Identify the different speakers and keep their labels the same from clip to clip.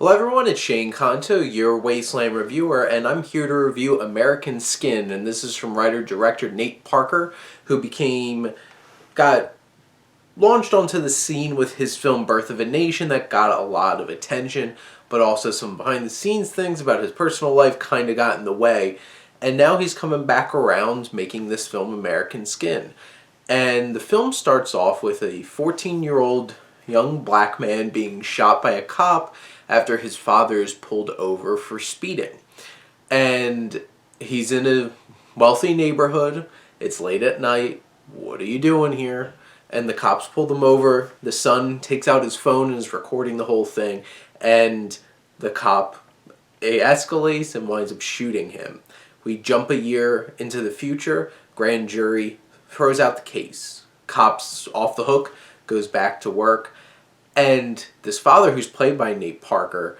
Speaker 1: Hello everyone, it's Shane Kanto, your Wasteland reviewer, and I'm here to review American Skin, and this is from writer-director Nate Parker, who got launched onto the scene with his film Birth of a Nation that got a lot of attention, but also some behind-the-scenes things about his personal life kind of got in the way, and now he's coming back around making this film American Skin. And the film starts off with a 14-year-old young black man being shot by a cop after his father is pulled over for speeding. And he's in a wealthy neighborhood. It's late at night. What are you doing here? And the cops pull them over. The son takes out his phone and is recording the whole thing. And the cop escalates and winds up shooting him. We jump a year into the future. Grand jury throws out the case. Cops off the hook, goes back to work. And this father, who's played by Nate Parker,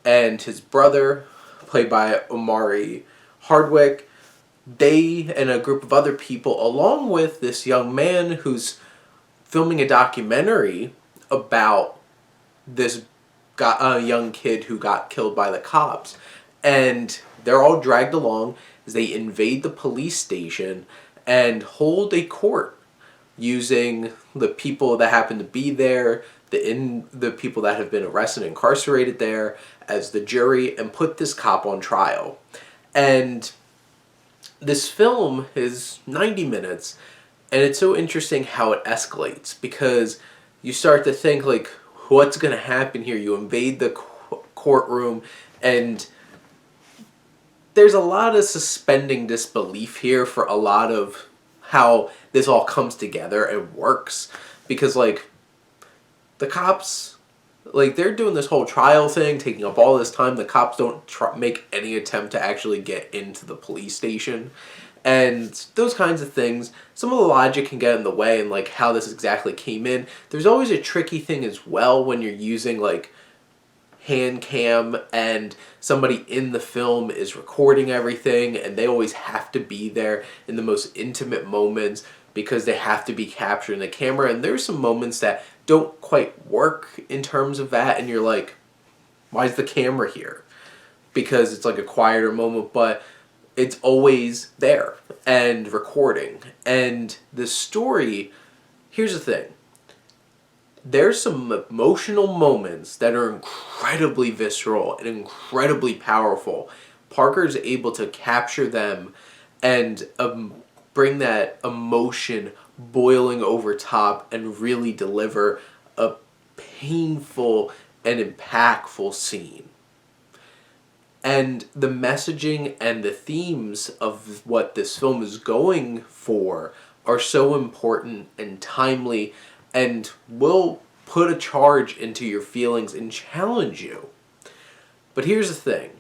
Speaker 1: and his brother, played by Omari Hardwick, they and a group of other people, along with this young man who's filming a documentary about this young kid who got killed by the cops. And they're all dragged along as they invade the police station and hold a court using the people that happen to be there, the people that have been arrested and incarcerated there as the jury, and put this cop on trial. And this film is 90 minutes, and it's so interesting how it escalates, because you start to think, like, what's going to happen here? You invade the courtroom, and there's a lot of suspending disbelief here for a lot of how this all comes together and works, because, like, the cops, like, they're doing this whole trial thing, taking up all this time. The cops don't make any attempt to actually get into the police station, and those kinds of things. Some of the logic can get in the way, and, like, how this exactly came in. There's always a tricky thing as well when you're using, like, hand cam and somebody in the film is recording everything, and they always have to be there in the most intimate moments because they have to be capturing the camera. And there's some moments that don't quite work in terms of that, and you're like, why is the camera here? Because it's like a quieter moment, but it's always there and recording. And the story, here's the thing. There's some emotional moments that are incredibly visceral and incredibly powerful. Parker's able to capture them and bring that emotion boiling over top and really deliver a painful and impactful scene. And the messaging and the themes of what this film is going for are so important and timely, and will put a charge into your feelings and challenge you. But here's the thing.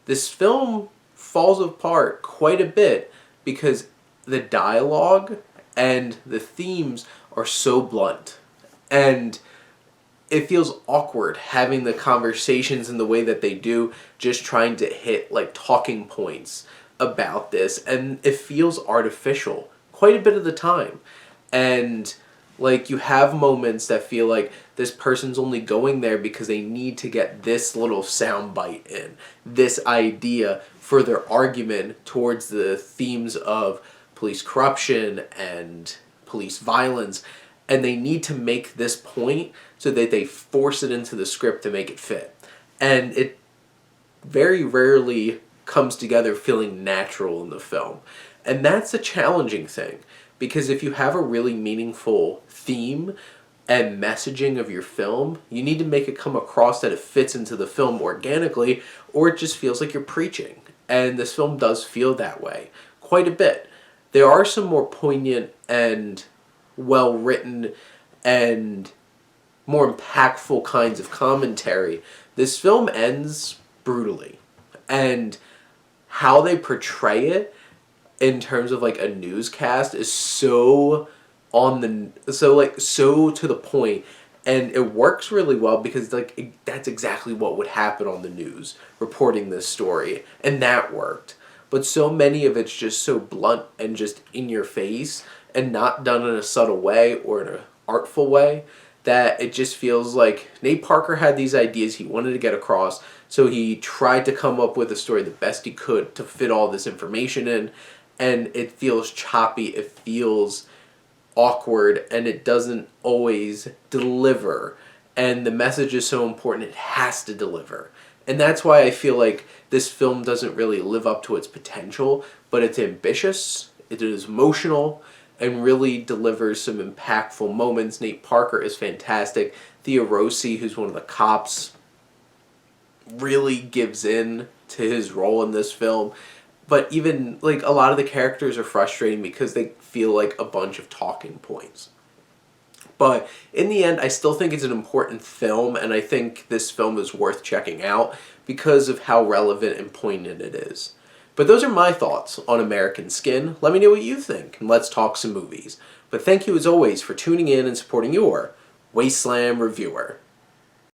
Speaker 1: This film falls apart quite a bit because the dialogue and the themes are so blunt. And it feels awkward having the conversations in the way that they do, just trying to hit, like, talking points about this. And it feels artificial quite a bit of the time. And, like, you have moments that feel like this person's only going there because they need to get this little soundbite in, this idea for their argument towards the themes of police corruption and police violence, and they need to make this point so that they force it into the script to make it fit. And it very rarely comes together feeling natural in the film. And that's a challenging thing, because if you have a really meaningful theme and messaging of your film, you need to make it come across that it fits into the film organically, or it just feels like you're preaching. And this film does feel that way quite a bit. There are some more poignant and well-written and more impactful kinds of commentary. This film ends brutally. And how they portray it in terms of, like, a newscast is so so to the point, and it works really well because, like, that's exactly what would happen on the news reporting this story, and that worked. But so many of it's just so blunt and just in your face and not done in a subtle way or in an artful way that it just feels like Nate Parker had these ideas he wanted to get across, so he tried to come up with a story the best he could to fit all this information in, and it feels choppy, it feels awkward, and it doesn't always deliver. And the message is so important, it has to deliver. And that's why I feel like this film doesn't really live up to its potential, but it's ambitious, it is emotional, and really delivers some impactful moments. Nate Parker is fantastic. Thea Rossi, who's one of the cops, really gives in to his role in this film. But even, like, a lot of the characters are frustrating because they feel like a bunch of talking points. But in the end, I still think it's an important film, and I think this film is worth checking out because of how relevant and poignant it is. But those are my thoughts on American Skin. Let me know what you think, and let's talk some movies. But thank you as always for tuning in and supporting your Wasteland reviewer.